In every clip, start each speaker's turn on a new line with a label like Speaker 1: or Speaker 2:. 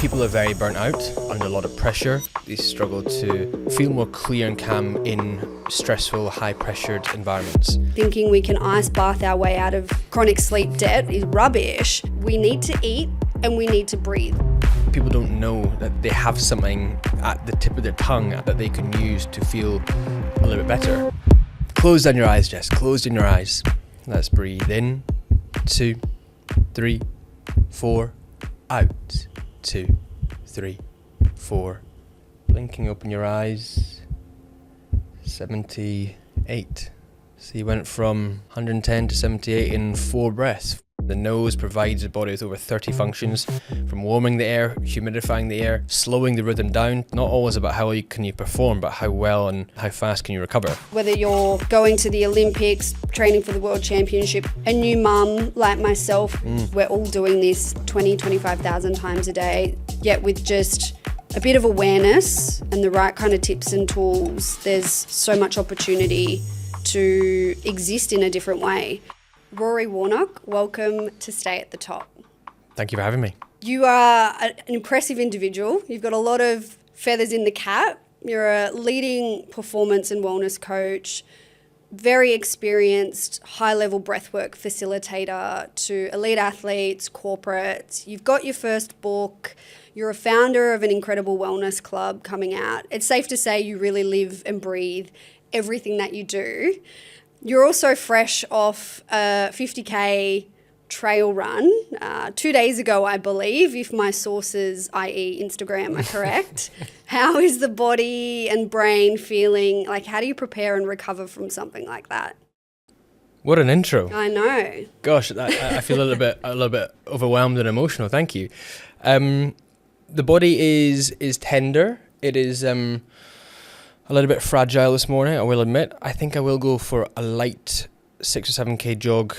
Speaker 1: People are very burnt out, under a lot of pressure. They struggle to feel more clear and calm in stressful, high-pressured environments.
Speaker 2: Thinking we can ice bath our way out of chronic sleep debt is rubbish. We need to eat and we need to breathe.
Speaker 1: People don't know that they have something at the tip of their tongue that they can use to feel a little bit better. Close down your eyes, Jess. Close down your eyes. Let's breathe in. 2, 3, 4. Out. 2, 3, 4. Blinking, open your eyes. 78. So you went from 110 to 78 in 4 breaths. The nose provides the body with over 30 functions, from warming the air, humidifying the air, slowing the rhythm down. Not always about how well can you perform, but how well and how fast can you recover.
Speaker 2: Whether you're going to the Olympics, training for the World Championship, a new mum like myself, we're all doing this 20, 25,000 times a day, yet with just a bit of awareness and the right kind of tips and tools, there's so much opportunity to exist in a different way. Rory Warnock, welcome to Stay at the Top.
Speaker 1: Thank you for having me.
Speaker 2: You are an impressive individual. You've got a lot of feathers in the cap. You're a leading performance and wellness coach, very experienced high-level breathwork facilitator to elite athletes, corporates. You've got your first book. You're a founder of an incredible wellness club coming out. It's safe to say you really live and breathe everything that you do. You're also fresh off a 50K trail run 2 days ago, I believe, if my sources, i.e. Instagram, are correct. How is the body and brain feeling? Like, how do you prepare and recover from something like that?
Speaker 1: What an intro.
Speaker 2: I know.
Speaker 1: Gosh, I feel a little bit overwhelmed and emotional. Thank you. The body is tender. It is a little bit fragile this morning, I will admit. I think I will go for a light 6 or 7k jog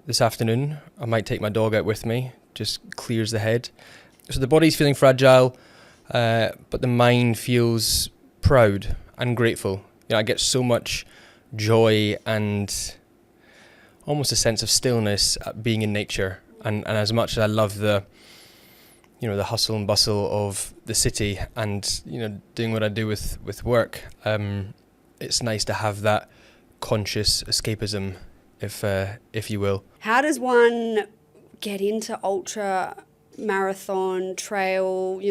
Speaker 1: this afternoon. I might take my dog out with me, just clears the head. So the body's feeling fragile, but the mind feels proud and grateful. You know, I get so much joy and almost a sense of stillness at being in nature. And as much as I love the hustle and bustle of the city and, doing what I do with work, it's nice to have that conscious escapism, if you will. How
Speaker 2: does one get into ultra marathon, trail?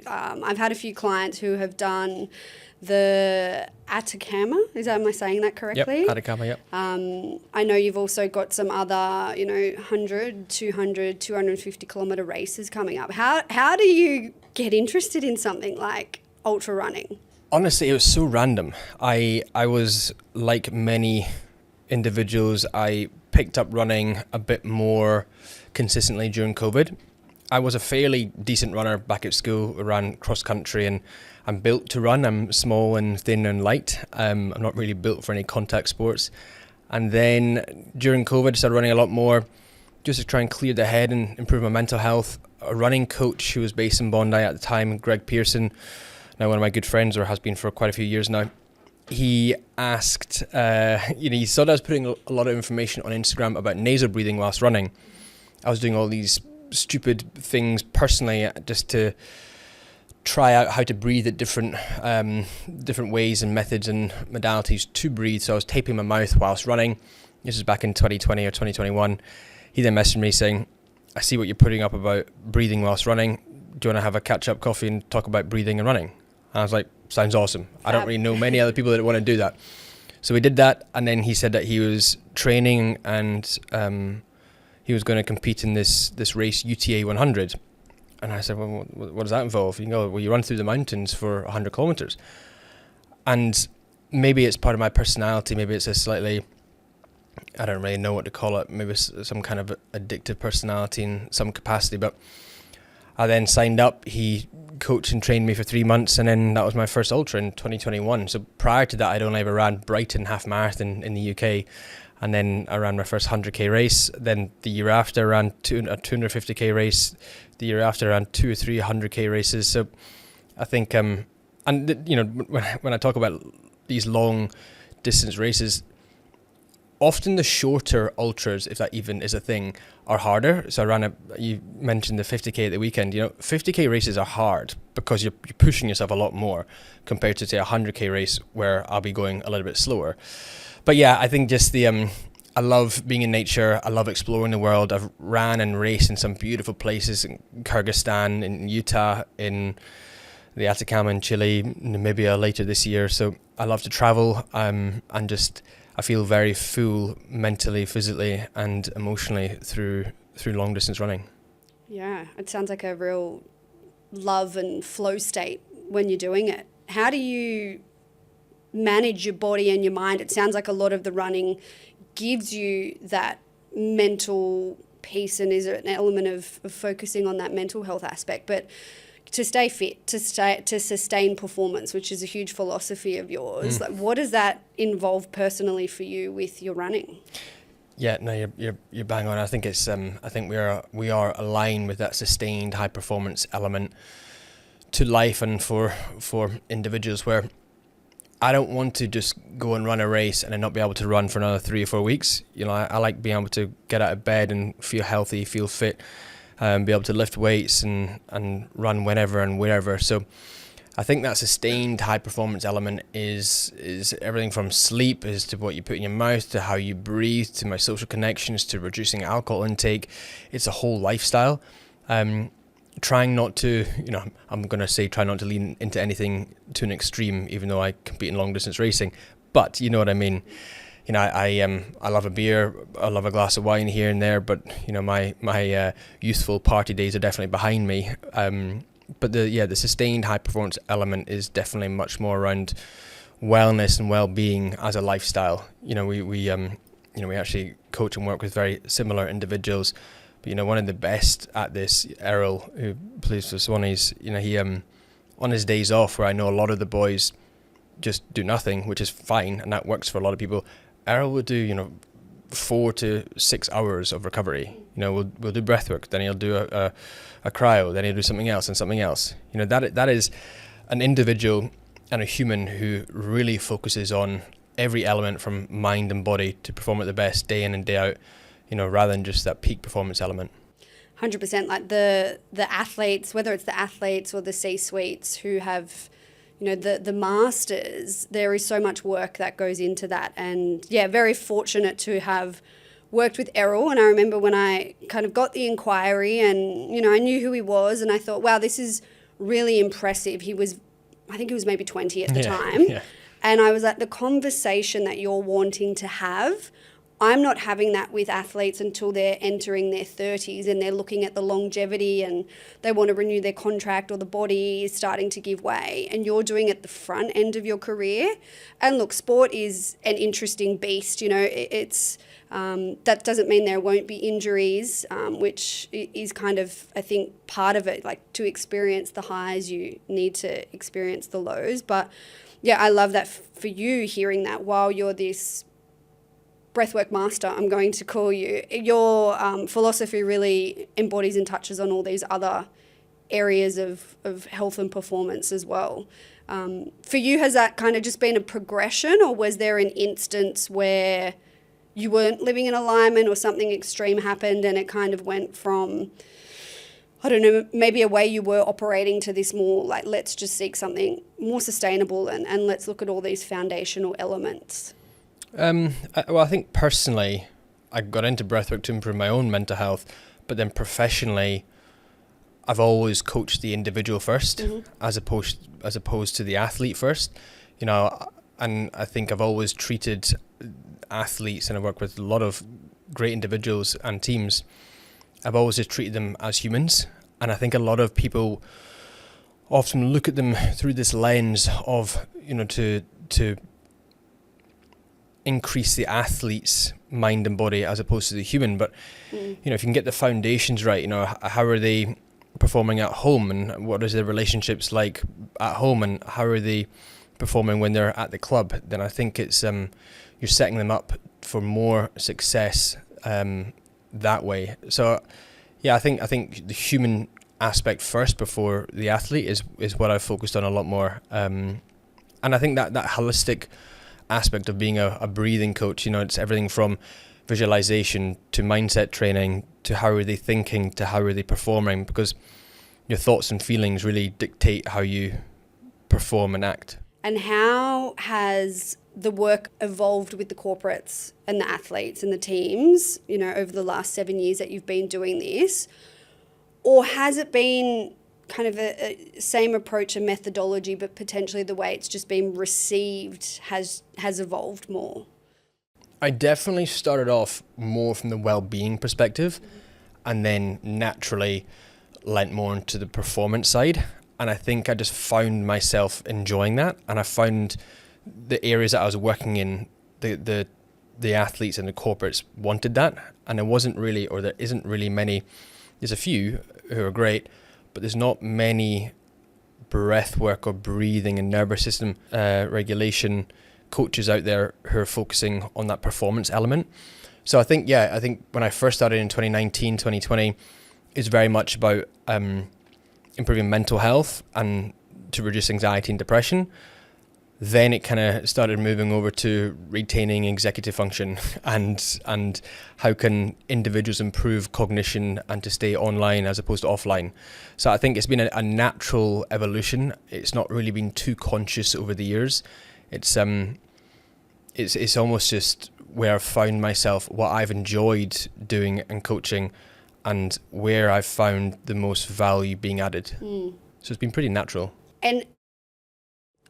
Speaker 2: I've had a few clients who have done the Atacama. Am I saying that correctly?
Speaker 1: Yep, Atacama, yep.
Speaker 2: I know you've also got some other, 100, 200, 250 kilometre races coming up. How do you get interested in something like ultra running?
Speaker 1: Honestly, it was so random. I was like many individuals, I picked up running a bit more consistently during COVID. I was a fairly decent runner back at school, ran cross country, and I'm built to run. I'm small and thin and light. I'm not really built for any contact sports. And then during COVID, I started running a lot more just to try and clear the head and improve my mental health. A running coach who was based in Bondi at the time, Greg Pearson, now one of my good friends, or has been for quite a few years now, he asked, he saw that I was putting a lot of information on Instagram about nasal breathing whilst running. I was doing all these stupid things personally just to try out how to breathe at different ways and methods and modalities to breathe. So I was taping my mouth whilst running. This was back in 2020 or 2021. He then messaged me saying, I see what you're putting up about breathing whilst running. Do you want to have a catch-up coffee and talk about breathing and running? And I was like, sounds awesome. I don't really know many other people that want to do that. So we did that, and then he said that he was training and he was going to compete in this race, UTA 100. And I said, well, what does that involve? You run through the mountains for 100 kilometers. And maybe it's part of my personality. Maybe it's a slightly, I don't really know what to call it. Maybe it's some kind of addictive personality in some capacity. But I then signed up. He coached and trained me for 3 months. And then that was my first ultra in 2021. So prior to that, I'd only ever ran Brighton half marathon in the UK. And then I ran my first 100k race. Then the year after, I ran a 250k race. The year after, I ran 2 or 3 100k races. So I think, when I talk about these long distance races, often the shorter ultras, if that even is a thing, are harder. So you mentioned the 50k at the weekend. 50k races are hard because you're pushing yourself a lot more compared to, say, a 100k race where I'll be going a little bit slower. But yeah, I think just I love being in nature. I love exploring the world. I've ran and raced in some beautiful places in Kyrgyzstan, in Utah, in the Atacama in Chile, Namibia later this year. So I love to travel, and just I feel very full mentally, physically, and emotionally through long distance running.
Speaker 2: Yeah, it sounds like a real love and flow state when you're doing it. How do you manage your body and your mind? It sounds like a lot of the running gives you that mental peace, and is an element of focusing on that mental health aspect. But to stay fit, to sustain performance, which is a huge philosophy of yours, like, what does that involve personally for you with your running?
Speaker 1: Yeah, no, you're bang on. I think it's I think we are aligned with that sustained high performance element to life, and for individuals, where I don't want to just go and run a race and then not be able to run for another 3 or 4 weeks. I like being able to get out of bed and feel healthy, feel fit, be able to lift weights and run whenever and wherever. So I think that sustained high performance element is everything from sleep, is to what you put in your mouth, to how you breathe, to my social connections, to reducing alcohol intake. It's a whole lifestyle. Trying not to, I'm going to say try not to lean into anything to an extreme, even though I compete in long distance racing, but you know what I mean. I love a beer, I love a glass of wine here and there, but my youthful party days are definitely behind me. But the sustained high performance element is definitely much more around wellness and well-being as a lifestyle. We actually coach and work with very similar individuals. But one of the best at this, Errol, who plays for Swannies, he on his days off, where I know a lot of the boys just do nothing, which is fine, and that works for a lot of people. Errol would do 4 to 6 hours of recovery. We'll do breathwork, then he'll do a cryo, then he'll do something else and something else. That is an individual and a human who really focuses on every element from mind and body to perform at the best day in and day out, rather than just that peak performance element.
Speaker 2: 100%. Like the athletes, whether it's the athletes or the C-suites who have, the masters, there is so much work that goes into that. And yeah, very fortunate to have worked with Errol. And I remember when I kind of got the inquiry and, I knew who he was, and I thought, wow, this is really impressive. I think he was maybe 20 at the time. Yeah. And I was like, the conversation that you're wanting to have, I'm not having that with athletes until they're entering their 30s and they're looking at the longevity and they want to renew their contract, or the body is starting to give way, and you're doing it at the front end of your career. And look, sport is an interesting beast. It's that doesn't mean there won't be injuries, which is kind of, I think, part of it. Like, to experience the highs, you need to experience the lows. But yeah, I love that for you, hearing that while you're this breathwork master, I'm going to call you, your philosophy really embodies and touches on all these other areas of health and performance as well. For you, has that kind of just been a progression, or was there an instance where you weren't living in alignment or something extreme happened and it kind of went from, I don't know, maybe a way you were operating to this more like, let's just seek something more sustainable and let's look at all these foundational elements?
Speaker 1: Well, I think personally, I got into breathwork to improve my own mental health, but then professionally, I've always coached the individual first, as opposed to the athlete first. And I think I've always treated athletes, and I've worked with a lot of great individuals and teams. I've always just treated them as humans, and I think a lot of people often look at them through this lens of to increase the athlete's mind and body as opposed to the human. But if you can get the foundations right, how are they performing at home, and what is their relationships like at home, and how are they performing when they're at the club, then I think it's you're setting them up for more success that way. So yeah, I think the human aspect first before the athlete is what I've focused on a lot more, and I think that holistic aspect of being a breathing coach. It's everything from visualization to mindset training to how are they thinking to how are they performing, because your thoughts and feelings really dictate how you perform and act.
Speaker 2: And how has the work evolved with the corporates and the athletes and the teams, over the last 7 years that you've been doing this? Or has it been kind of a same approach and methodology, but potentially the way it's just been received has evolved more?
Speaker 1: I definitely started off more from the well-being perspective, and then naturally lent more into the performance side. And I think I just found myself enjoying that, and I found the areas that I was working in, the athletes and the corporates wanted that, and there isn't really many. There's a few who are great, but there's not many breathwork or breathing and nervous system regulation coaches out there who are focusing on that performance element. So I think when I first started in 2019, 2020, it's very much about improving mental health and to reduce anxiety and depression. Then it kind of started moving over to retaining executive function and how can individuals improve cognition and to stay online as opposed to offline. So I think it's been a natural evolution. It's not really been too conscious over the years. It's almost just where I've found myself, what I've enjoyed doing and coaching, and where I've found the most value being added. So it's been pretty natural.
Speaker 2: And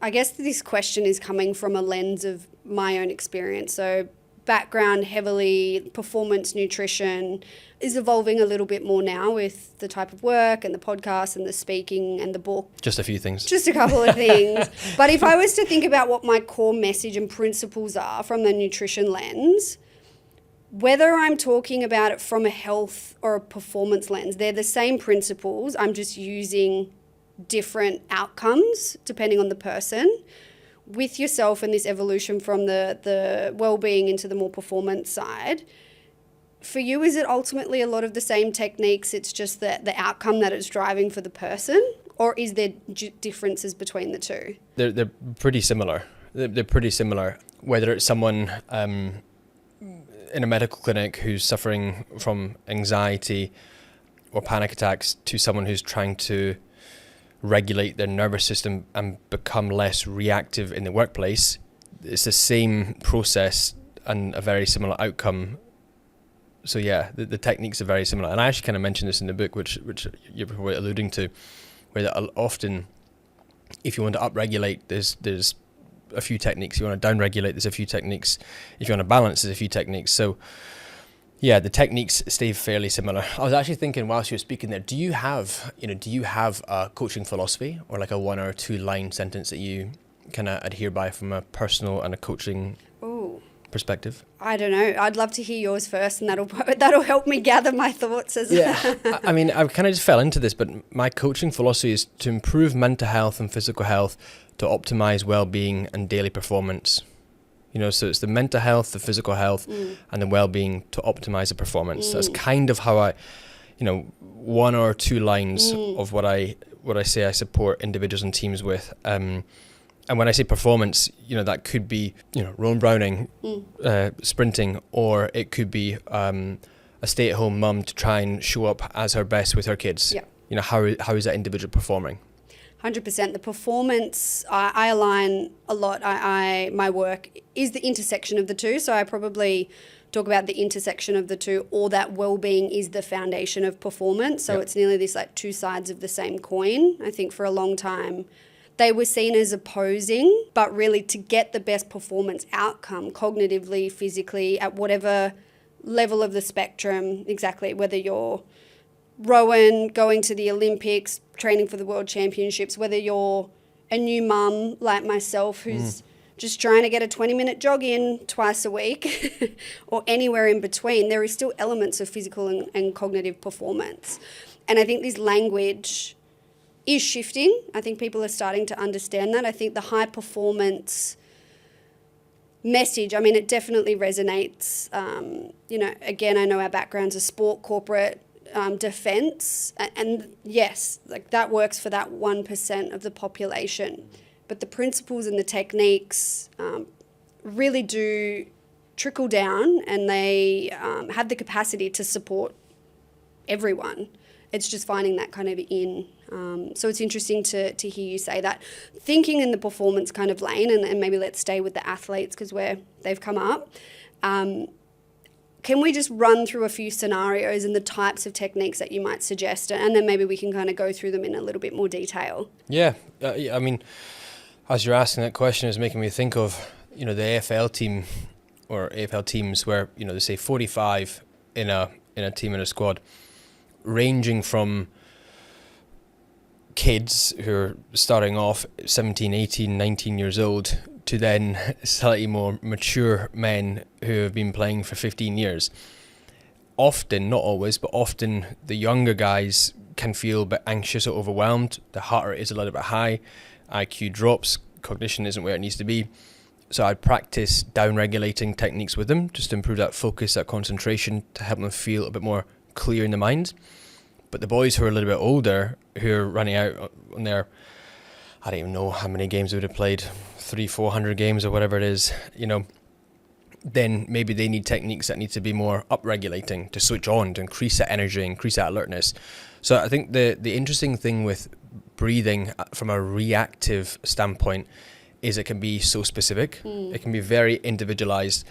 Speaker 2: I guess this question is coming from a lens of my own experience. So background heavily performance nutrition is evolving a little bit more now with the type of work and the podcast and the speaking and the book.
Speaker 1: Just a few things.
Speaker 2: Just a couple of things. But if I was to think about what my core message and principles are from the nutrition lens, whether I'm talking about it from a health or a performance lens, they're the same principles. I'm just using different outcomes depending on the person. With yourself and this evolution from the well-being into the more performance side, for you, is it ultimately a lot of the same techniques, it's just the outcome that it's driving for the person, or is there differences between the two?
Speaker 1: They're pretty similar. They're pretty similar. Whether it's someone in a medical clinic who's suffering from anxiety or panic attacks to someone who's trying to regulate their nervous system and become less reactive in the workplace, it's the same process and a very similar outcome. So yeah, the techniques are very similar. And I actually kind of mentioned this in the book, which you're probably alluding to, where that often, if you want to upregulate, there's a few techniques. If you want to downregulate, there's a few techniques. If you want to balance, there's a few techniques. So yeah, the techniques stay fairly similar. I was actually thinking whilst you were speaking there, do you have a coaching philosophy or like a 1 or 2 line sentence that you kind of adhere by from a personal and a coaching perspective?
Speaker 2: I don't know. I'd love to hear yours first, and that'll help me gather my thoughts as
Speaker 1: I mean, I kind of just fell into this, but my coaching philosophy is to improve mental health and physical health, to optimize well-being and daily performance. So it's the mental health, the physical health, and the well-being to optimize the performance. That's kind of how I, 1 or 2 lines of what I say I support individuals and teams with. And when I say performance, that could be, Rowan Browning, sprinting, or it could be a stay-at-home mum to try and show up as her best with her kids.
Speaker 2: Yeah.
Speaker 1: How is that individual performing?
Speaker 2: 100%. The performance, I align a lot. My work is the intersection of the two. So I probably talk about the intersection of the two, or that well-being is the foundation of performance. So it's nearly this like two sides of the same coin. I think for a long time they were seen as opposing, but really to get the best performance outcome cognitively, physically, at whatever level of the spectrum, exactly, whether you're Rowan going to the Olympics, training for the World Championships, whether you're a new mum like myself who's just trying to get a 20-minute jog in twice a week or anywhere in between, there is still elements of physical and cognitive performance. And I think this language is shifting. I think people are starting to understand that. I think the high performance message, I mean, it definitely resonates. Again, I know our backgrounds are sport, corporate, defense, and yes, like that works for that 1% of the population, but the principles and the techniques really do trickle down, and they have the capacity to support everyone. It's just finding that kind of in. So it's interesting to hear you say that. Thinking in the performance kind of lane, and maybe let's stay with the athletes because they've come up. Can we just run through a few scenarios and the types of techniques that you might suggest, and then maybe we can kind of go through them in a little bit more detail?
Speaker 1: Yeah, I mean, as you're asking that question, is making me think of, the AFL team or AFL teams where, they say 45 in a team, in a squad, ranging from kids who are starting off 17, 18, 19 years old to then slightly more mature men who have been playing for 15 years. Often, not always, but often the younger guys can feel a bit anxious or overwhelmed. The heart rate is a little bit high, IQ drops, cognition isn't where it needs to be. So I'd practice down-regulating techniques with them just to improve that focus, that concentration, to help them feel a bit more clear in the mind. But the boys who are a little bit older, who are running out on their, I don't even know how many games they would have played, 300-400 games or whatever it is, then maybe they need techniques that need to be more up-regulating, to switch on, to increase that energy, increase that alertness. So I think the interesting thing with breathing from a reactive standpoint is it can be so specific. It can be very individualized.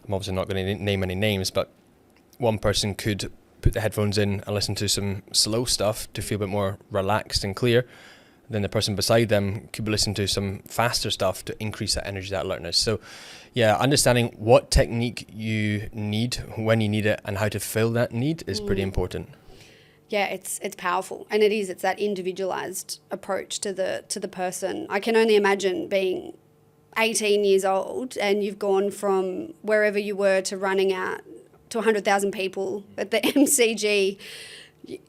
Speaker 1: I'm obviously not going to name any names, but one person could put the headphones in and listen to some slow stuff to feel a bit more relaxed and clear. Then the person beside them could be listening to some faster stuff to increase that energy, that alertness. So yeah, understanding what technique you need, when you need it, and how to fill that need is pretty important.
Speaker 2: Yeah, it's powerful, and it's that individualized approach to the person. I can only imagine being 18 years old and you've gone from wherever you were to running out to 100,000 people at the MCG.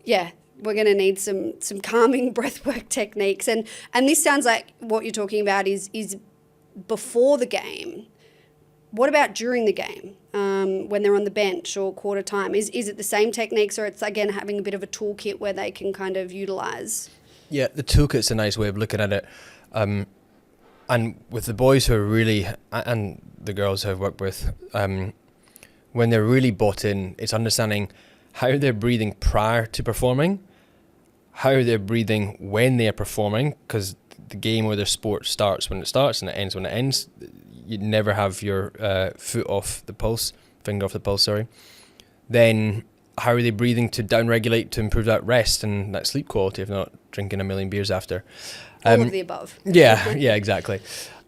Speaker 2: Yeah, we're going to need some calming breathwork techniques, and this sounds like what you're talking about is before the game. What about during the game, when they're on the bench or quarter time? Is it the same techniques, or it's, again, having a bit of a toolkit where they can kind of utilise? Yeah,
Speaker 1: the toolkit's a nice way of looking at it. And with the boys who are really, and the girls who I've worked with, when they're really bought in, it's understanding how they're breathing prior to performing, how they're breathing when they're performing, because the game or their sport starts when it starts and it ends when it ends. You never have your finger off the pulse, sorry. Then how are they breathing to down-regulate to improve that rest and that sleep quality if not drinking a million beers after?
Speaker 2: All of the above.
Speaker 1: Yeah, exactly.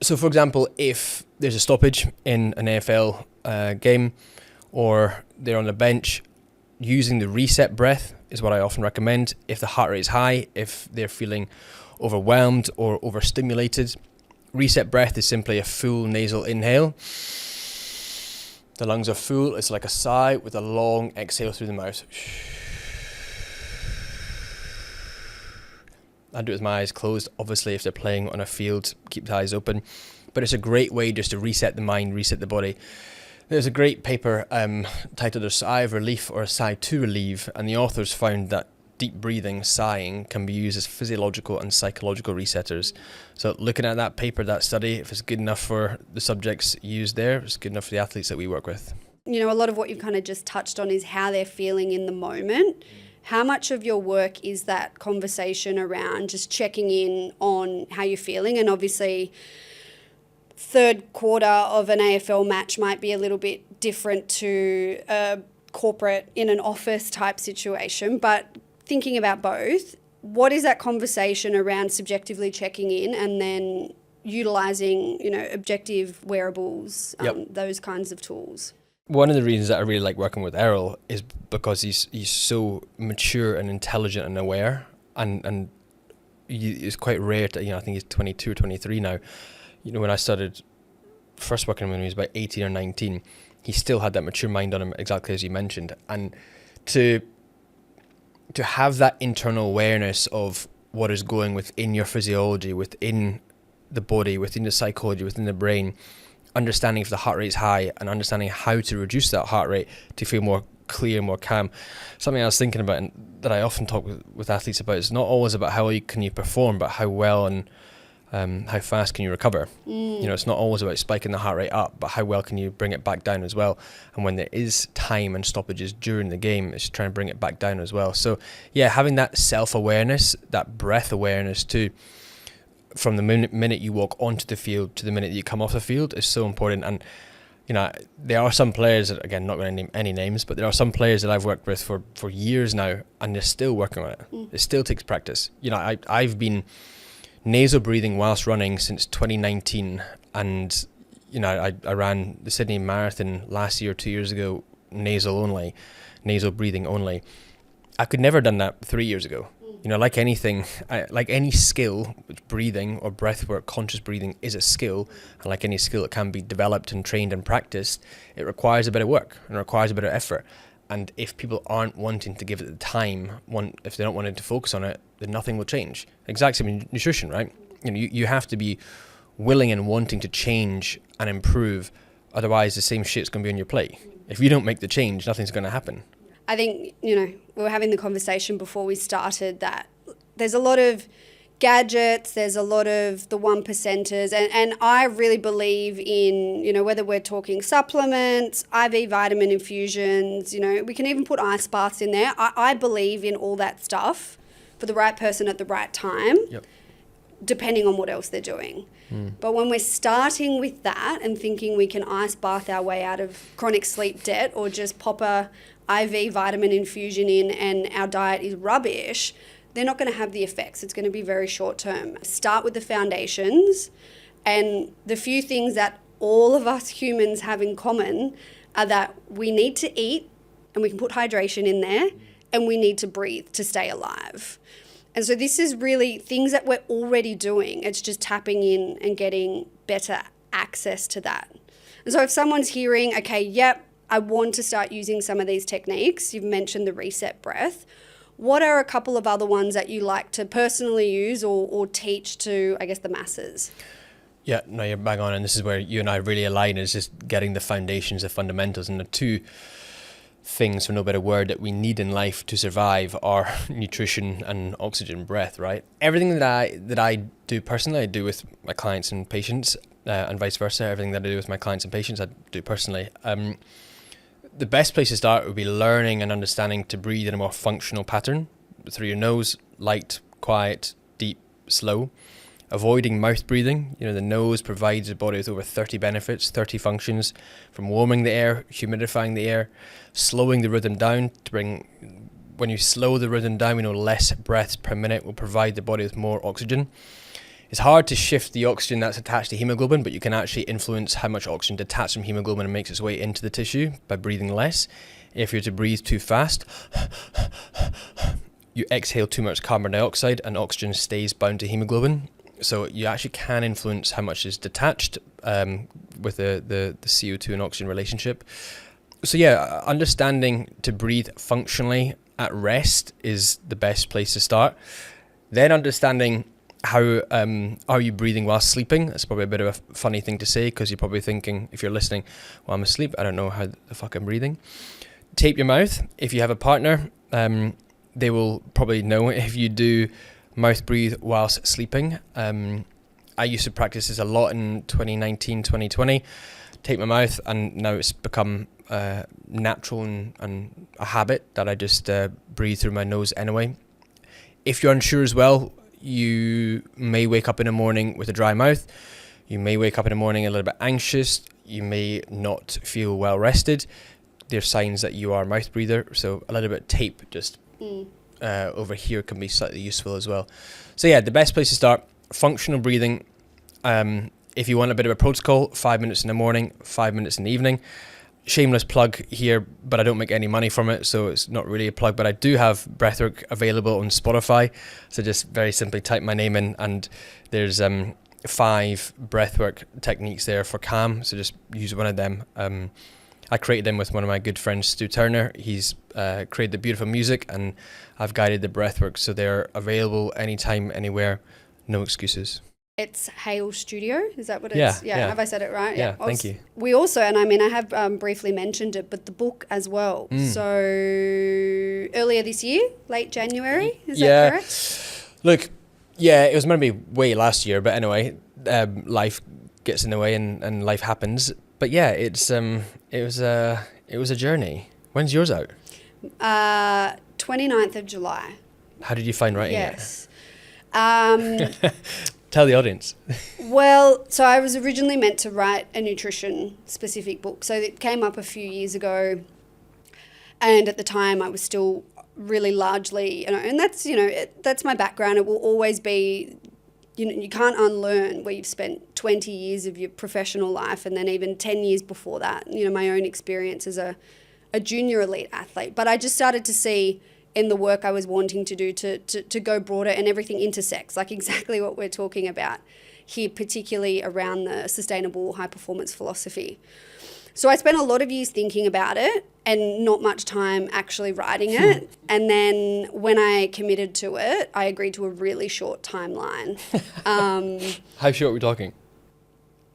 Speaker 1: So, for example, if there's a stoppage in an AFL game or they're on the bench, using the reset breath is what I often recommend. If the heart rate is high, if they're feeling overwhelmed or overstimulated, reset breath is simply a full nasal inhale. The lungs are full. It's like a sigh with a long exhale through the mouth. I do it with my eyes closed. Obviously, if they're playing on a field, keep the eyes open. But it's a great way just to reset the mind, reset the body. There's a great paper titled A Sigh of Relief or A Sigh to Relieve, and the authors found that deep breathing, sighing, can be used as physiological and psychological resetters. So looking at that paper, that study, if it's good enough for the subjects used there, it's good enough for the athletes that we work with. A lot of what you've kind of just touched on is how they're feeling in the moment. How much of your work is that conversation around just checking in on how you're feeling? And obviously, third quarter of an AFL match might be a little bit different to a corporate in an office type situation, but thinking about both, what is that conversation around subjectively checking in and then utilising, objective wearables, those kinds of tools? One of the reasons that I really like working with Errol is because he's so mature and intelligent and aware, and it's quite rare to, I think he's 22 or 23 now. When I started first working with him when he was about 18 or 19, he still had that mature mind on him, exactly as you mentioned. And to have that internal awareness of what is going within your physiology, within the body, within the psychology, within the brain, understanding if the heart rate is high and understanding how to reduce that heart rate to feel more clear, more calm. Something I was thinking about and that I often talk with athletes about is not always about how well can you perform, but how well and how fast can you recover? You know, it's not always about spiking the heart rate up, but how well can you bring it back down as well? And when there is time and stoppages during the game, it's trying to bring it back down as well. So yeah, having that self-awareness, that breath awareness too, from the minute you walk onto the field to the minute you come off the field is so important. And you know, there are some players that, again, not going to name any names, but there are some players that I've worked with for years now, and they're still working on it. It still takes practice. You know, I've been nasal breathing whilst running since 2019, and you know, I ran the Sydney Marathon last year, 2 years ago, nasal breathing only. I could never have done that 3 years ago. You know, like anything, like any skill, breathing or breath work, conscious breathing is a skill. And like any skill, it can be developed and trained and practiced. It requires a bit of work and it requires a bit of effort. And if people aren't wanting to give it the time, if they're not wanting to focus on it, then nothing will change. Exact same in nutrition, right? You know, you have to be willing and wanting to change and improve. Otherwise, the same shit's going to be on your plate. If you don't make the change, nothing's going to happen.
Speaker 2: I think, you know, we were having the conversation before we started that there's a lot of gadgets, there's a lot of the 1%ers, and I really believe in, you know, whether we're talking supplements, IV vitamin infusions, you know, we can even put ice baths in there. I believe in all that stuff for the right person at the right time, depending on what else they're doing. But when we're starting with that and thinking we can ice bath our way out of chronic sleep debt or just pop a IV vitamin infusion in and our diet is rubbish, they're not going to have the effects. It's going to be very short term. Start with the foundations, and the few things that all of us humans have in common are that we need to eat, and we can put hydration in there, and we need to breathe to stay alive. And so this is really things that we're already doing. It's just tapping in and getting better access to that. And so if someone's hearing, okay, yep, I want to start using some of these techniques. You've mentioned the reset breath. What are a couple of other ones that you like to personally use or teach to, I guess, the masses?
Speaker 1: Yeah, no, you're bang on. And this is where you and I really align, is just getting the foundations, the fundamentals. And the two things, for no better word, that we need in life to survive are nutrition and oxygen, breath, right? Everything that I do personally, I do with my clients and patients, and vice versa. Everything that I do with my clients and patients, I do personally. The best place to start would be learning and understanding to breathe in a more functional pattern through your nose, light, quiet, deep, slow. Avoiding mouth breathing. You know, the nose provides the body with over 30 benefits, 30 functions, from warming the air, humidifying the air, slowing the rhythm down to bring. When you slow the rhythm down, we know less breaths per minute will provide the body with more oxygen. It's hard to shift the oxygen that's attached to hemoglobin, but you can actually influence how much oxygen detaches from hemoglobin and makes its way into the tissue by breathing less. If you're to breathe too fast, you exhale too much carbon dioxide and oxygen stays bound to hemoglobin. So you actually can influence how much is detached with the CO2 and oxygen relationship. So yeah, understanding to breathe functionally at rest is the best place to start. Then understanding how are you breathing while sleeping? That's probably a bit of a funny thing to say, because you're probably thinking, if you're listening, well, I'm asleep, I don't know how the fuck I'm breathing. Tape your mouth. If you have a partner, they will probably know if you do mouth breathe whilst sleeping. I used to practice this a lot in 2019, 2020. Tape my mouth, and now it's become natural and a habit that I just breathe through my nose anyway. If you're unsure as well, you may wake up in the morning with a dry mouth. You may wake up in the morning a little bit anxious. You may not feel well rested. There's signs that you are a mouth breather. So a little bit of tape just over here can be slightly useful as well. So yeah, the best place to start, functional breathing. If you want a bit of a protocol, 5 minutes in the morning, 5 minutes in the evening. Shameless plug here, but I don't make any money from it, so it's not really a plug, but I do have Breathwork available on Spotify. So just very simply type my name in, and there's 5 Breathwork techniques there for calm, so just use one of them. I created them with one of my good friends, Stu Turner. He's created the beautiful music, and I've guided the Breathwork, so they're available anytime, anywhere, no excuses.
Speaker 2: It's Hale Studio, is that what
Speaker 1: Yeah,
Speaker 2: it's? Yeah, have I said it right?
Speaker 1: Yeah, thank you.
Speaker 2: We also, and I mean, I have briefly mentioned it, but the book as well. So earlier this year, late January, is that correct?
Speaker 1: Look, Yeah, it was meant to be way last year, but anyway, life gets in the way and life happens. But yeah, it was a journey. When's yours out?
Speaker 2: 29th of July.
Speaker 1: How did you find writing
Speaker 2: Yes.
Speaker 1: it? Tell the audience.
Speaker 2: Well, so I was originally meant to write a nutrition specific book. So it came up a few years ago. And at the time I was still really largely, and that's, that's my background. It will always be, you can't unlearn where you've spent 20 years of your professional life and then even 10 years before that, my own experience as a junior elite athlete. But I just started to see in the work I was wanting to do to go broader, and everything intersects, like exactly what we're talking about here, particularly around the sustainable high performance philosophy. So I spent a lot of years thinking about it and not much time actually writing it. And then when I committed to it, I agreed to a really short timeline.
Speaker 1: How short are we talking?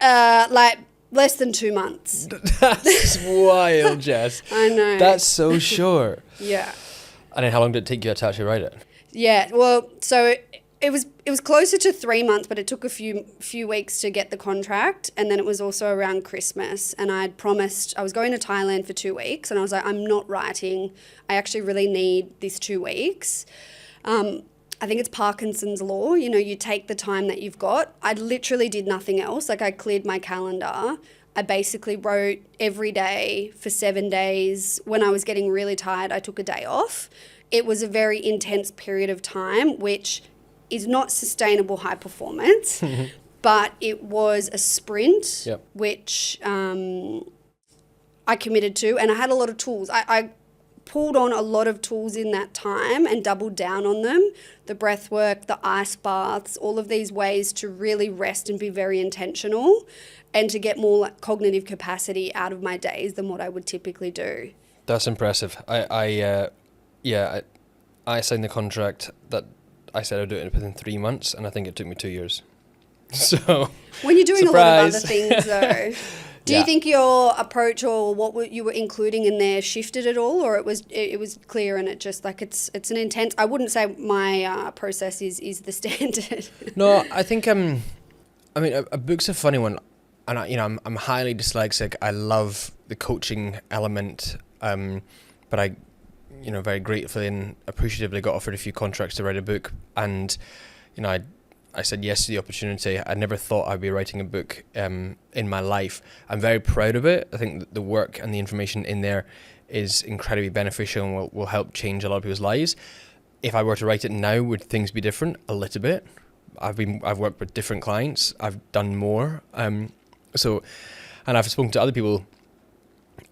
Speaker 2: Like less than 2 months.
Speaker 1: That's wild, Jess.
Speaker 2: I know.
Speaker 1: That's so short.
Speaker 2: Yeah.
Speaker 1: And then how long did it take you to actually write it?
Speaker 2: Yeah, well, so it was closer to 3 months, but it took a few weeks to get the contract. And then it was also around Christmas, and I'd promised I was going to Thailand for 2 weeks, and I was like, I'm not writing. I actually really need this 2 weeks. I think it's Parkinson's law. You take the time that you've got. I literally did nothing else. Like, I cleared my calendar. I basically wrote every day for 7 days. When I was getting really tired, I took a day off. It was a very intense period of time, which is not sustainable high performance, but it was a sprint,
Speaker 1: Yep.
Speaker 2: which I committed to, and I had a lot of tools. I pulled on a lot of tools in that time and doubled down on them. The breath work, the ice baths, all of these ways to really rest and be very intentional and to get more like cognitive capacity out of my days than what I would typically do.
Speaker 1: That's impressive. I signed the contract that I said I'd do it within 3 months, and I think it took me 2 years. So
Speaker 2: when you're doing
Speaker 1: surprise.
Speaker 2: A lot of other things, though, do you think your approach or what you were including in there shifted at all, or it was clear and it just like it's an intense? I wouldn't say my process is the standard.
Speaker 1: No, I think a book's a funny one, and I'm highly dyslexic. I love the coaching element, but I very gratefully and appreciatively got offered a few contracts to write a book, and I said yes to the opportunity. I never thought I'd be writing a book in my life. I'm very proud of it. I think that the work and the information in there is incredibly beneficial and will help change a lot of people's lives. If I were to write it now, would things be different? A little bit. I've worked with different clients. I've done more. And I've spoken to other people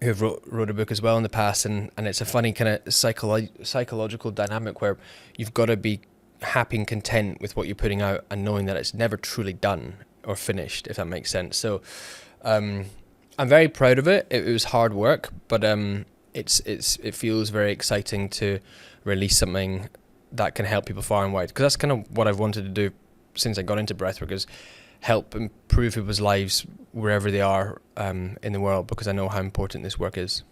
Speaker 1: who have wrote a book as well in the past, and it's a funny kind of psychological dynamic where you've got to be happy and content with what you're putting out and knowing that it's never truly done or finished, if that makes sense. So I'm very proud of it. It was hard work, but it feels very exciting to release something that can help people far and wide, because that's kind of what I've wanted to do since I got into breathwork, is help improve people's lives wherever they are in the world, because I know how important this work is.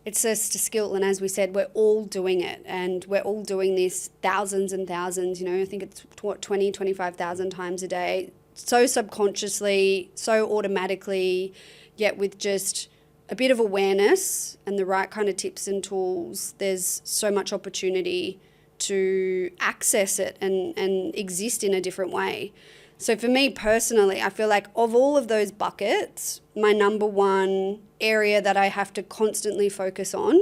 Speaker 2: It's just a skill, and as we said, we're all doing it, and we're all doing this thousands and thousands, I think it's 25,000 times a day, so subconsciously, so automatically, yet with just a bit of awareness and the right kind of tips and tools, there's so much opportunity to access it and exist in a different way. So for me personally, I feel like of all of those buckets, my number one area that I have to constantly focus on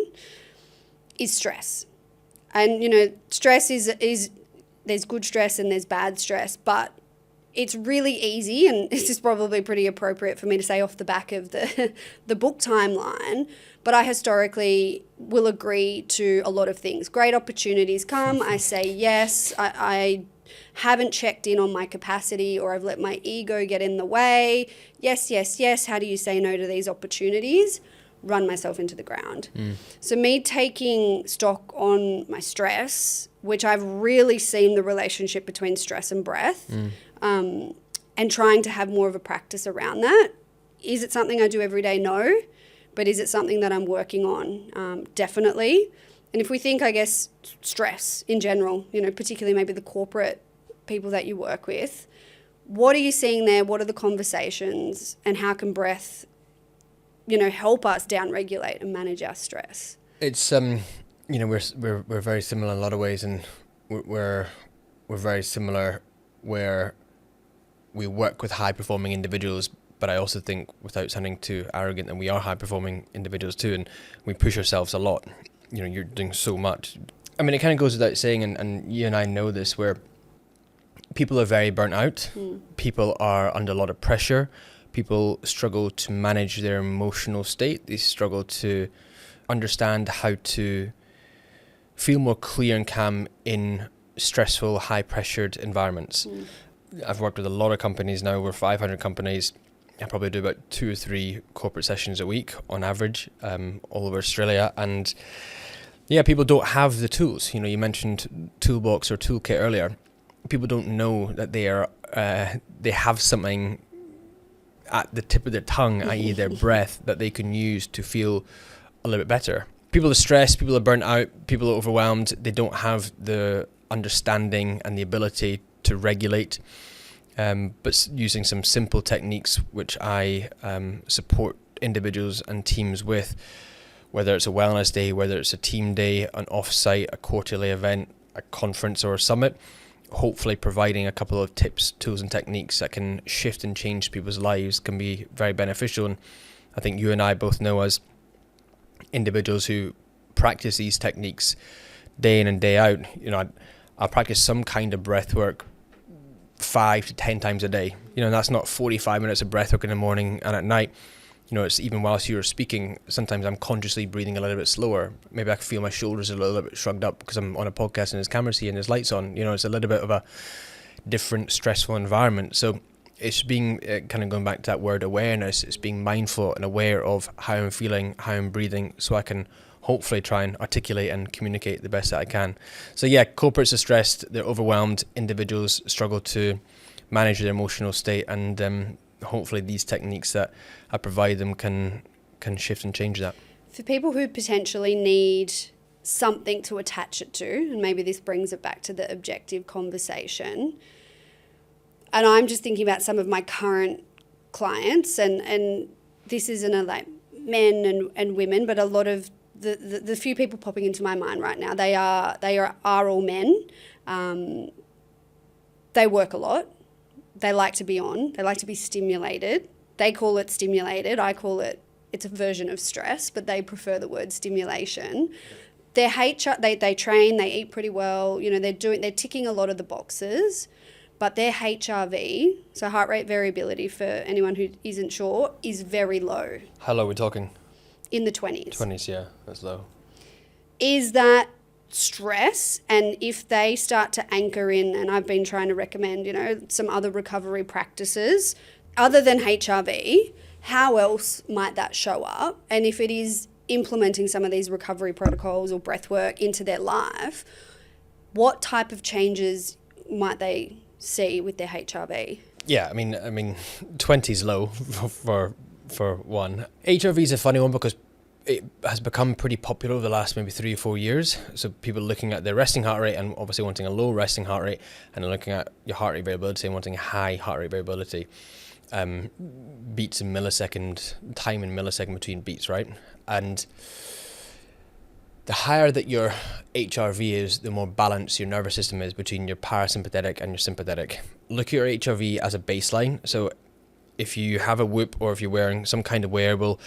Speaker 2: is stress. And, stress is there's good stress and there's bad stress, but it's really easy, and this is probably pretty appropriate for me to say off the back of the book timeline, but I historically will agree to a lot of things. Great opportunities come, I say yes, I haven't checked in on my capacity, or I've let my ego get in the way. Yes, yes, yes. How do you say no to these opportunities? Run myself into the ground. So me taking stock on my stress, which I've really seen the relationship between stress and breath, and trying to have more of a practice around that. Is it something I do every day? No. But is it something that I'm working on? Definitely. And if we think, I guess, stress in general, particularly maybe the corporate people that you work with. What are you seeing there? What are the conversations? And how can breath, help us down-regulate and manage our stress?
Speaker 1: It's we're very similar in a lot of ways, and we're very similar where we work with high-performing individuals. But I also think, without sounding too arrogant, that we are high-performing individuals too, and we push ourselves a lot. You're doing so much. I mean, it kind of goes without saying, and you and I know this, where people are very burnt out. People are under a lot of pressure. People struggle to manage their emotional state. They struggle to understand how to feel more clear and calm in stressful, high-pressured environments. I've worked with a lot of companies now, over 500 companies. I probably do about 2 or 3 corporate sessions a week on average, all over Australia. And yeah, people don't have the tools. You mentioned toolbox or toolkit earlier. People don't know that they have something at the tip of their tongue, i.e. their breath, that they can use to feel a little bit better. People are stressed, people are burnt out, people are overwhelmed. They don't have the understanding and the ability to regulate. But using some simple techniques, which I support individuals and teams with, whether it's a wellness day, whether it's a team day, an off-site, a quarterly event, a conference or a summit, hopefully providing a couple of tips, tools and techniques that can shift and change people's lives can be very beneficial. And I think you and I both know, as individuals who practice these techniques day in and day out, I'll practice some kind of breath work 5 to 10 times a day. That's not 45 minutes of breath work in the morning and at night. It's even whilst you're speaking, sometimes I'm consciously breathing a little bit slower. Maybe I can feel my shoulders a little bit shrugged up because I'm on a podcast and there's cameras here and there's lights on. It's a little bit of a different stressful environment. So it's being kind of going back to that word awareness. It's being mindful and aware of how I'm feeling, how I'm breathing, so I can hopefully try and articulate and communicate the best that I can. So yeah, corporates are stressed, they're overwhelmed, individuals struggle to manage their emotional state, and hopefully these techniques that I provide them can shift and change that.
Speaker 2: For people who potentially need something to attach it to, and maybe this brings it back to the objective conversation, and I'm just thinking about some of my current clients, and this isn't like men and women, but a lot of the few people popping into my mind right now, they are all men. They work a lot. They like to be on. They like to be stimulated. They call it stimulated. I call it's a version of stress, but they prefer the word stimulation. Their they train, they eat pretty well. They're ticking a lot of the boxes, but their HRV, so heart rate variability for anyone who isn't sure, is very low.
Speaker 1: How low are we talking?
Speaker 2: In the 20s.
Speaker 1: 20s, yeah, that's low.
Speaker 2: Is that stress? And if they start to anchor in, and I've been trying to recommend, some other recovery practices other than HRV, how else might that show up? And if it is implementing some of these recovery protocols or breath work into their life, what type of changes might they see with their HRV?
Speaker 1: Yeah, I mean 20 is low for one. HRV is a funny one because it has become pretty popular over the last maybe 3 or 4 years. So people looking at their resting heart rate and obviously wanting a low resting heart rate, and looking at your heart rate variability and wanting a high heart rate variability. Beats in millisecond, time in millisecond between beats, right? And the higher that your HRV is, the more balanced your nervous system is between your parasympathetic and your sympathetic. Look at your HRV as a baseline. So if you have a Whoop or if you're wearing some kind of wearable,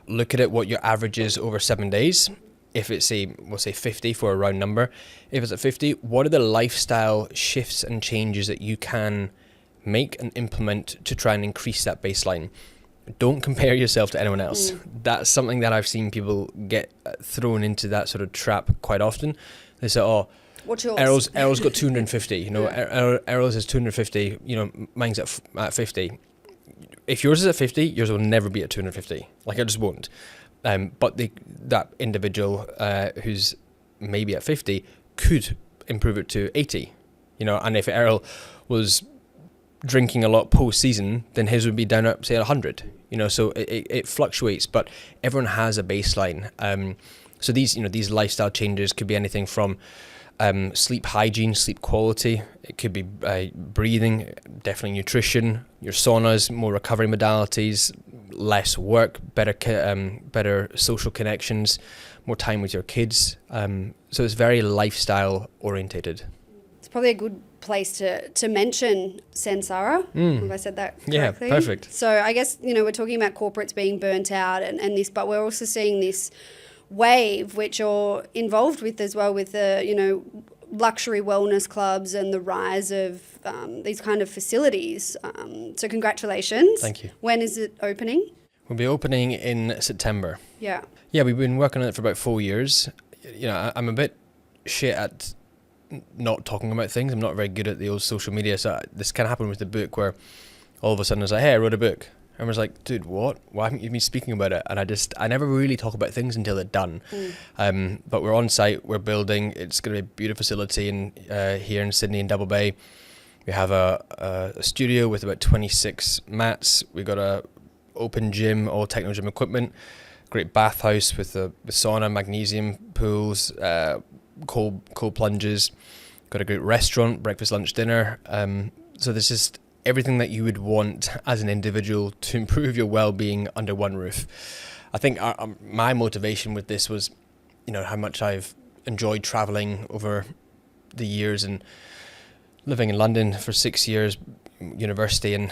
Speaker 1: look at it, what your average is over 7 days. If it's we'll say 50 for a round number. If it's at 50, what are the lifestyle shifts and changes that you can make and implement to try and increase that baseline? Don't compare yourself to anyone else. That's something that I've seen people get thrown into, that sort of trap quite often. They say, "Oh,
Speaker 2: what's yours?"
Speaker 1: Errol's got 250. Errol's is 250. Mine's at 50. If yours is at 50, yours will never be at 250. Like, it just won't. But that individual who's maybe at 50 could improve it to 80. And if Errol was drinking a lot post-season, then his would be down at, say, 100. So it fluctuates, but everyone has a baseline. So these lifestyle changes could be anything from Sleep hygiene, sleep quality. It could be breathing, definitely nutrition, your saunas, more recovery modalities, less work, better social connections, more time with your kids. So it's very lifestyle orientated.
Speaker 2: It's probably a good place to mention Sansara. Have I said that correctly?
Speaker 1: Yeah, perfect.
Speaker 2: So I guess, we're talking about corporates being burnt out and this, but we're also seeing this wave, which you're involved with as well, with the, luxury wellness clubs and the rise of these kind of facilities. So congratulations.
Speaker 1: Thank you.
Speaker 2: When is it opening?
Speaker 1: We'll be opening in September.
Speaker 2: Yeah.
Speaker 1: Yeah, we've been working on it for about 4 years. I'm a bit shit at not talking about things. I'm not very good at the old social media. So this kind of happened with the book, where all of a sudden I was like, hey, I wrote a book. And I was like, dude, what? Why haven't you been speaking about it? And I never really talk about things until they're done. But we're on site, we're building. It's going to be a beautiful facility here in Sydney in Double Bay. We have a studio with about 26 mats. We've got a open gym, all techno gym equipment. Great bathhouse with sauna, magnesium pools, cold plunges. Got a great restaurant, breakfast, lunch, dinner. So there's just everything that you would want as an individual to improve your well-being under one roof. I think my motivation with this was, how much I've enjoyed traveling over the years and living in London for 6 years, university, and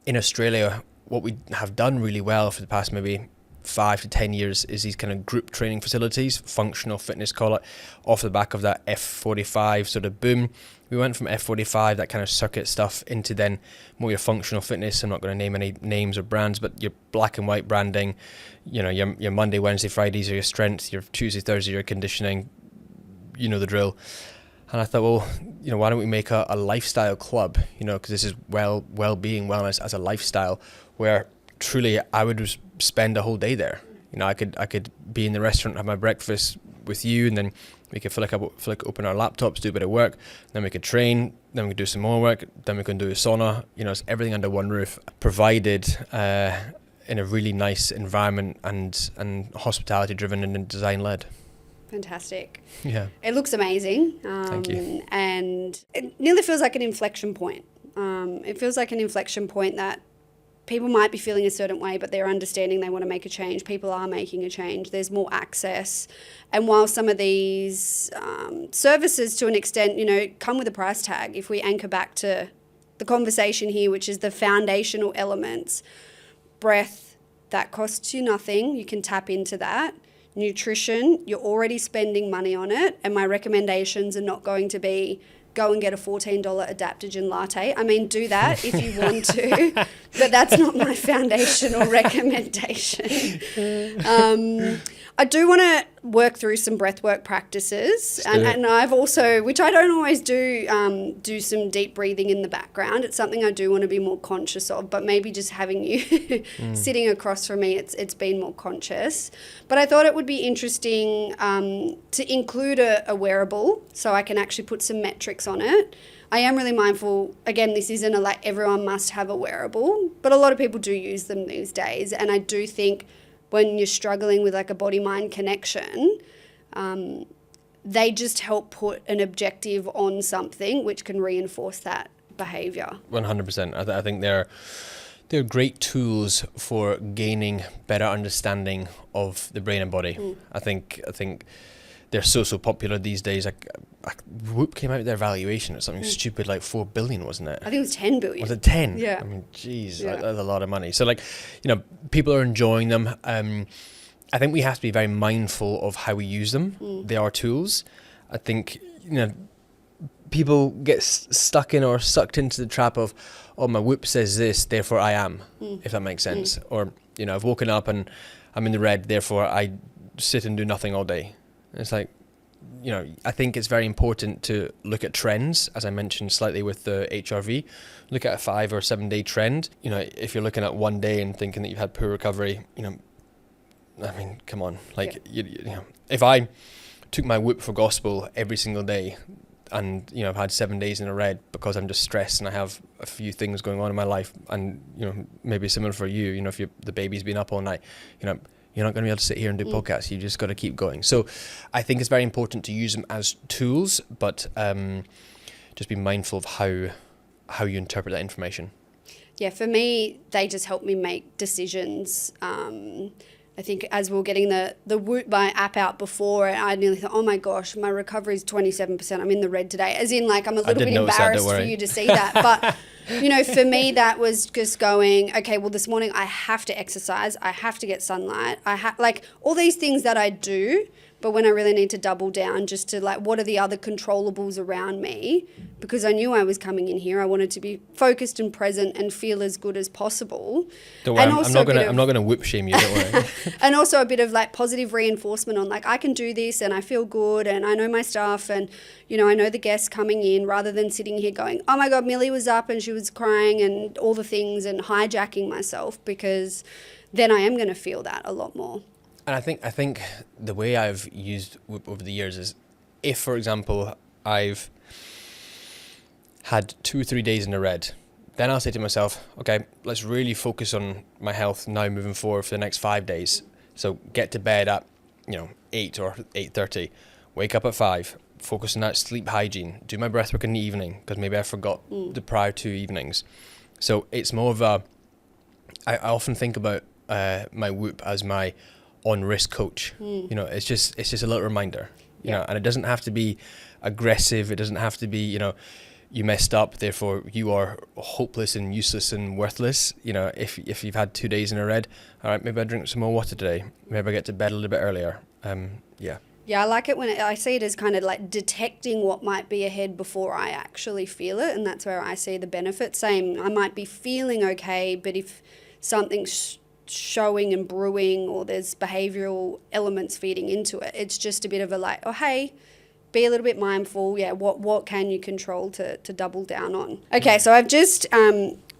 Speaker 1: in Australia, what we have done really well for the past maybe 5 to 10 years is these kind of group training facilities, functional fitness, call it, off the back of that F45 sort of boom. We went from F45, that kind of circuit stuff, into then more your functional fitness. I'm not going to name any names or brands, but your black and white branding, your Monday, Wednesday, Fridays are your strength, your Tuesday, Thursday, your conditioning, the drill. And I thought, well, why don't we make a lifestyle club, because this is well-being, wellness as a lifestyle, where truly I would just spend a whole day there. I could be in the restaurant, have my breakfast with you, and then we could open our laptops, do a bit of work, then we could train, then we could do some more work, then we can do a sauna. It's everything under one roof, provided in a really nice environment and hospitality driven and design led.
Speaker 2: Fantastic.
Speaker 1: Yeah.
Speaker 2: It looks amazing.
Speaker 1: Thank you.
Speaker 2: And it nearly feels like an inflection point. It feels like an inflection point that people might be feeling a certain way, but they're understanding they want to make a change. People are making a change. There's more access. And while some of these services, to an extent, come with a price tag, if we anchor back to the conversation here, which is the foundational elements, breath, that costs you nothing. You can tap into that. Nutrition, you're already spending money on it. And my recommendations are not going to be go and get a $14 adaptogen latte. I mean, do that if you want to, but that's not my foundational recommendation. I do want to work through some breathwork practices, and I've also, which I don't always do some deep breathing in the background. It's something I do want to be more conscious of, but maybe just having you sitting across from me, it's been more conscious. But I thought it would be interesting to include a wearable so I can actually put some metrics on it. I am really mindful, again, this isn't everyone must have a wearable, but a lot of people do use them these days, and I do think when you're struggling with a body-mind connection, they just help put an objective on something which can reinforce that behaviour.
Speaker 1: 100%. I think they're great tools for gaining better understanding of the brain and body. I think they're so popular these days. Whoop came out with their valuation at something stupid like 4 billion, wasn't it?
Speaker 2: I think it was 10 billion.
Speaker 1: Was it 10?
Speaker 2: Yeah.
Speaker 1: I mean, geez, that's a lot of money. So people are enjoying them. I think we have to be very mindful of how we use them. They are tools. I think, people get stuck in or sucked into the trap of, oh, my Whoop says this, therefore I am, if that makes sense. Or, I've woken up and I'm in the red, therefore I sit and do nothing all day. It's like, I think it's very important to look at trends, as I mentioned slightly with the HRV. Look at a 5 or 7 day trend. If you're looking at 1 day and thinking that you've had poor recovery, I mean, come on. If I took my Whoop for gospel every single day and, I've had 7 days in a red because I'm just stressed and I have a few things going on in my life, and, maybe similar for you, if the baby's been up all night, you're not going to be able to sit here and do podcasts. You just got to keep going. So I think it's very important to use them as tools, but just be mindful of how you interpret that information.
Speaker 2: Yeah, for me, they just help me make decisions. I think as we were getting the Whoop my app out before, I nearly thought, oh my gosh, my recovery is 27%. I'm in the red today. As in, like, I'm a little bit embarrassed for you to see that. But, you know, for me, that was just going, okay, well, this morning I have to exercise. I have to get sunlight. Like, all these things that I do. But when I really need to double down just to, like, what are the other controllables around me? Because I knew I was coming in here. I wanted to be focused and present and feel as good as possible.
Speaker 1: Don't worry, I'm not gonna whip shame you, don't worry.
Speaker 2: And also a bit of, like, positive reinforcement on, like, I can do this and I feel good and I know my stuff and, you know, I know the guests coming in, rather than sitting here going, oh my God, Millie was up and she was crying and all the things, and hijacking myself, because then I am going to feel that a lot more.
Speaker 1: And I think the way I've used Whoop over the years is, if, for example, I've had 2 or 3 days in the red, then I'll say to myself, okay, let's really focus on my health now moving forward for the next 5 days. So get to bed at, 8 or 8:30, wake up at 5, focus on that sleep hygiene, do my breathwork in the evening, because maybe I forgot the prior 2 evenings. So it's more of I often think about my Whoop as my on-risk coach. It's just a little reminder, you know, and it doesn't have to be aggressive. It doesn't have to be, you messed up, therefore you are hopeless and useless and worthless. If you've had 2 days in a red, all right, maybe I drink some more water today. Maybe I get to bed a little bit earlier.
Speaker 2: Yeah, I like it when I see it as kind of like detecting what might be ahead before I actually feel it, and that's where I see the benefit. Same, I might be feeling okay, but if something's showing and brewing, or there's behavioral elements feeding into it, it's just a bit of a like, oh hey, be a little bit mindful. Yeah, what can you control to double down on? Okay, so I've just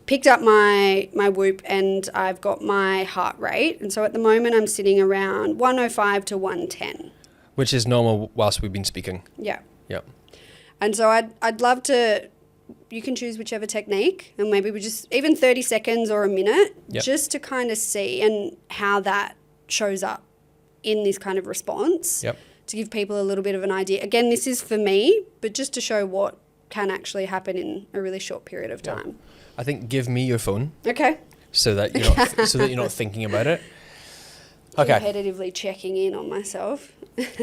Speaker 2: picked up my Whoop and I've got my heart rate, and so at the moment I'm sitting around 105 to 110,
Speaker 1: which is normal whilst we've been speaking.
Speaker 2: Yeah. And so I'd love to, you can choose whichever technique, and maybe we just, even 30 seconds or a minute, just to kind of see and how that shows up in this kind of response, to give people a little bit of an idea. Again, this is for me, but just to show what can actually happen in a really short period of time.
Speaker 1: I think give me your phone.
Speaker 2: Okay.
Speaker 1: So that you're not thinking about it. Okay.
Speaker 2: Competitively checking in on myself.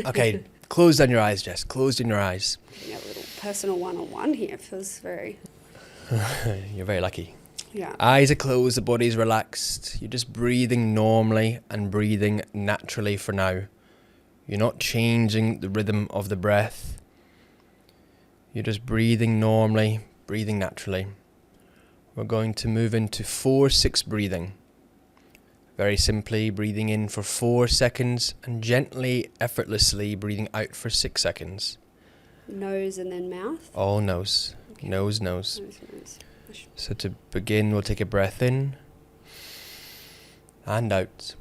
Speaker 1: Okay. Close down your eyes, Jess. Close down your eyes.
Speaker 2: A little personal one-on-one here feels very...
Speaker 1: You're very lucky.
Speaker 2: Yeah.
Speaker 1: Eyes are closed, the body's relaxed. You're just breathing normally and breathing naturally for now. You're not changing the rhythm of the breath. You're just breathing normally, breathing naturally. We're going to move into 4-6 breathing. Very simply, breathing in for 4 seconds and gently, effortlessly breathing out for 6 seconds.
Speaker 2: Nose and then mouth?
Speaker 1: All nose. Okay. Nose.
Speaker 2: Nose.
Speaker 1: So to begin, we'll take a breath in and out.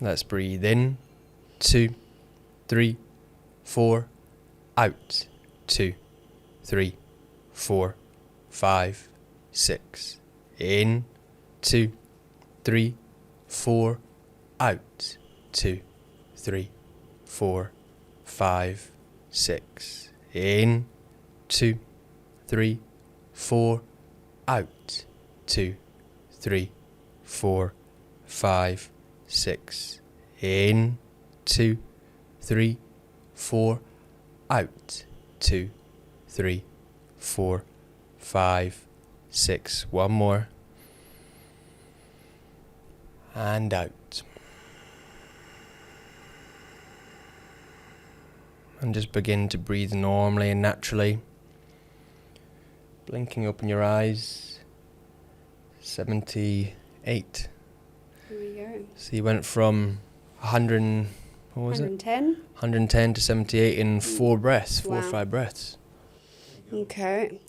Speaker 1: Let's breathe in. 2, 3, 4. Out. 2, 3, 4, 5, 6. In. 2, 3, 4. Out. 2, 3, 4, 5, 6. In. 2, 3, 4. Out. 2, 3, 4, 5, 6. In. 2, 3, 4. Out. 2, 3, 4, 5, 6. One more. And out. And just begin to breathe normally and naturally. Blinking open your eyes. 78.
Speaker 2: Here we go.
Speaker 1: So you went from 100, what was
Speaker 2: 110?
Speaker 1: it? 110 to 78 in 4 breaths, 4 or 5 breaths.
Speaker 2: Okay.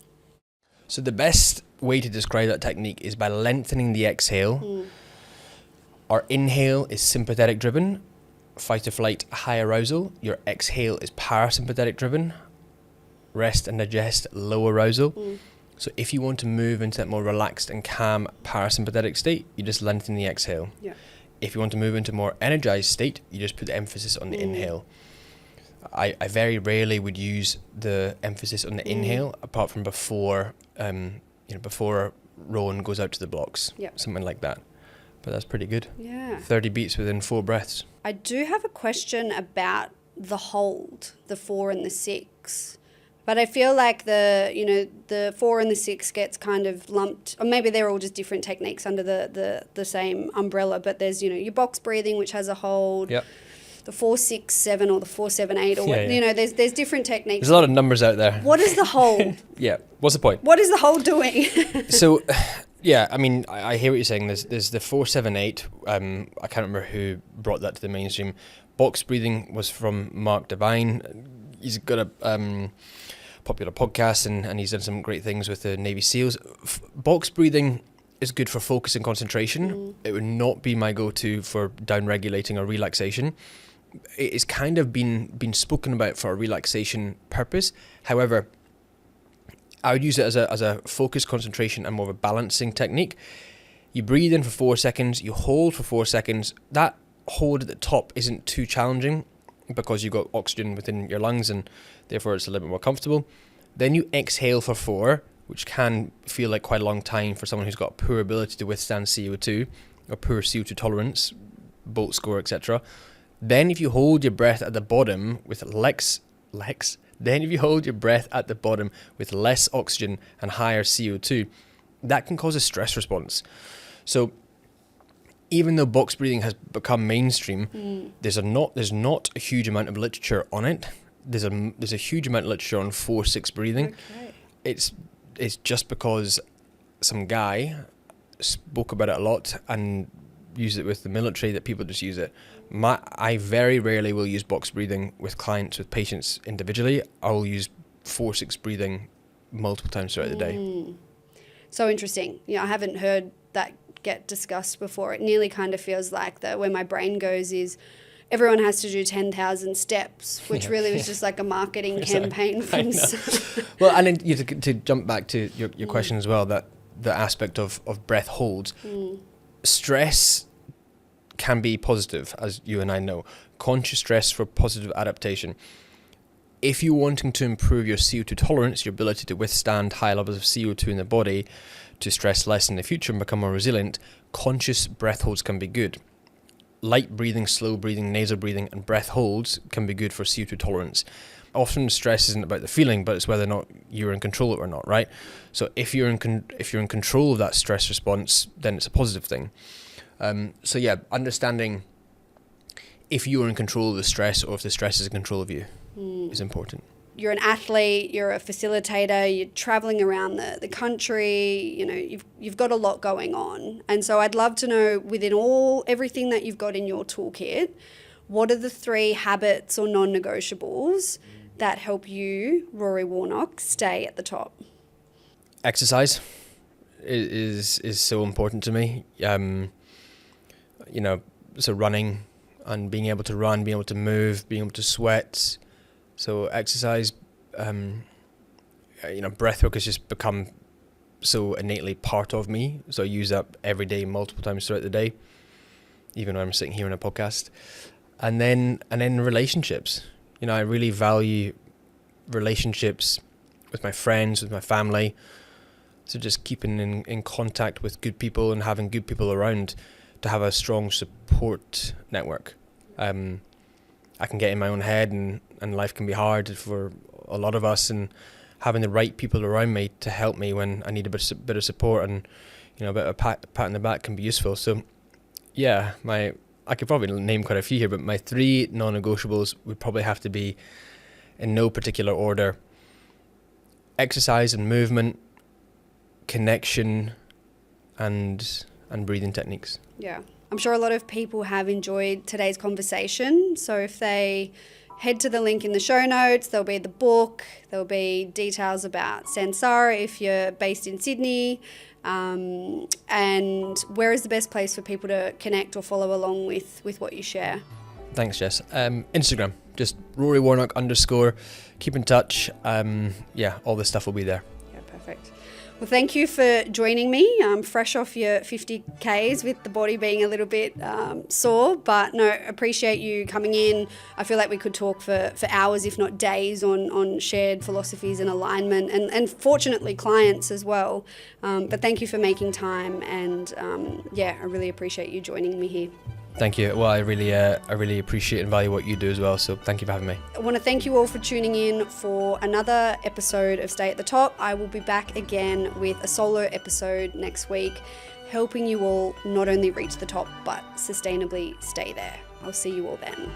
Speaker 1: So the best way to describe that technique is by lengthening the exhale. Our inhale is sympathetic driven, fight or flight, high arousal. Your exhale is parasympathetic driven, rest and digest, low arousal. So if you want to move into that more relaxed and calm parasympathetic state, you just lengthen the exhale.
Speaker 2: Yeah.
Speaker 1: If you want to move into a more energized state, you just put the emphasis on the inhale. I very rarely would use the emphasis on the inhale, apart from before before Rowan goes out to the blocks, something like that. But that's pretty good.
Speaker 2: Yeah.
Speaker 1: 30 beats within 4 breaths.
Speaker 2: I do have a question about the hold, the 4 and the 6. But I feel like the 4 and the 6 gets kind of lumped, or maybe they're all just different techniques under the same umbrella. But there's, your box breathing, which has a hold.
Speaker 1: Yep.
Speaker 2: The 4-6-7 or the 4-7-8 or there's different techniques.
Speaker 1: There's a lot of numbers out there.
Speaker 2: What is the hold?
Speaker 1: Yeah. What's the point?
Speaker 2: What is the hold doing?
Speaker 1: So, yeah, I mean, I hear what you're saying. There's the 4-7-8. I can't remember who brought that to the mainstream. Box breathing was from Mark Devine. He's got a popular podcast and he's done some great things with the Navy SEALs. Box breathing is good for focus and concentration. It would not be my go-to for down-regulating or relaxation. It's kind of been spoken about for a relaxation purpose. However, I would use it as a focus, concentration, and more of a balancing technique. You breathe in for 4 seconds, you hold for 4 seconds. That hold at the top isn't too challenging because you've got oxygen within your lungs and therefore it's a little bit more comfortable. Then you exhale for 4, which can feel like quite a long time for someone who's got poor ability to withstand CO2 or poor CO2 tolerance, Bolt score, etc. Then if you hold your breath at the bottom with then if you hold your breath at the bottom with less oxygen and higher CO2, that can cause a stress response. So even though box breathing has become mainstream, there's not a huge amount of literature on it. There's a huge amount of literature on 4-6 breathing. Okay. It's just because some guy spoke about it a lot and used it with the military that people just use it. I very rarely will use box breathing with clients, with patients individually. I will use 4-6 breathing multiple times throughout the day.
Speaker 2: So interesting. I haven't heard that get discussed before. It nearly kind of feels like where my brain goes is everyone has to do 10,000 steps, which really was just like a marketing campaign from.
Speaker 1: Well, and then to jump back to your question as well, that the aspect of breath holds, stress can be positive, as you and I know. Conscious stress for positive adaptation. If you're wanting to improve your CO2 tolerance, your ability to withstand high levels of CO2 in the body, to stress less in the future and become more resilient, conscious breath holds can be good. Light breathing, slow breathing, nasal breathing, and breath holds can be good for CO2 tolerance. Often stress isn't about the feeling, but it's whether or not you're in control of it or not, right? So if you're in control of that stress response, then it's a positive thing. So yeah, understanding if you're in control of the stress or if the stress is in control of you is important.
Speaker 2: You're an athlete, you're a facilitator, you're traveling around the country, you've got a lot going on. And so I'd love to know, within everything that you've got in your toolkit, what are the 3 habits or non-negotiables that help you, Rory Warnock, stay at the top?
Speaker 1: Exercise is so important to me. So running and being able to run, being able to move, being able to sweat. So exercise, breathwork has just become so innately part of me. So I use that every day, multiple times throughout the day, even when I'm sitting here on a podcast. And then relationships. I really value relationships with my friends, with my family. So just keeping in contact with good people and having good people around to have a strong support network. I can get in my own head and life can be hard for a lot of us, and having the right people around me to help me when I need a bit of support and a bit of a pat on the back can be useful. So yeah, I could probably name quite a few here, but my 3 non-negotiables would probably have to be, in no particular order, exercise and movement, connection, and breathing techniques.
Speaker 2: Yeah. I'm sure a lot of people have enjoyed today's conversation. So if they head to the link in the show notes, there'll be the book, there'll be details about Sansara if you're based in Sydney. And where is the best place for people to connect or follow along with what you share?
Speaker 1: Thanks, Jess. Instagram, just Rory Warnock _. Keep in touch. All this stuff will be there.
Speaker 2: Yeah, perfect. Well, thank you for joining me. Fresh off your 50 Ks with the body being a little bit sore, but no, appreciate you coming in. I feel like we could talk for hours, if not days, on shared philosophies and alignment, and fortunately clients as well. But thank you for making time, and I really appreciate you joining me here.
Speaker 1: Thank you. Well, I really appreciate and value what you do as well. So thank you for having me.
Speaker 2: I want to thank you all for tuning in for another episode of Stay at the Top. I will be back again with a solo episode next week, helping you all not only reach the top, but sustainably stay there. I'll see you all then.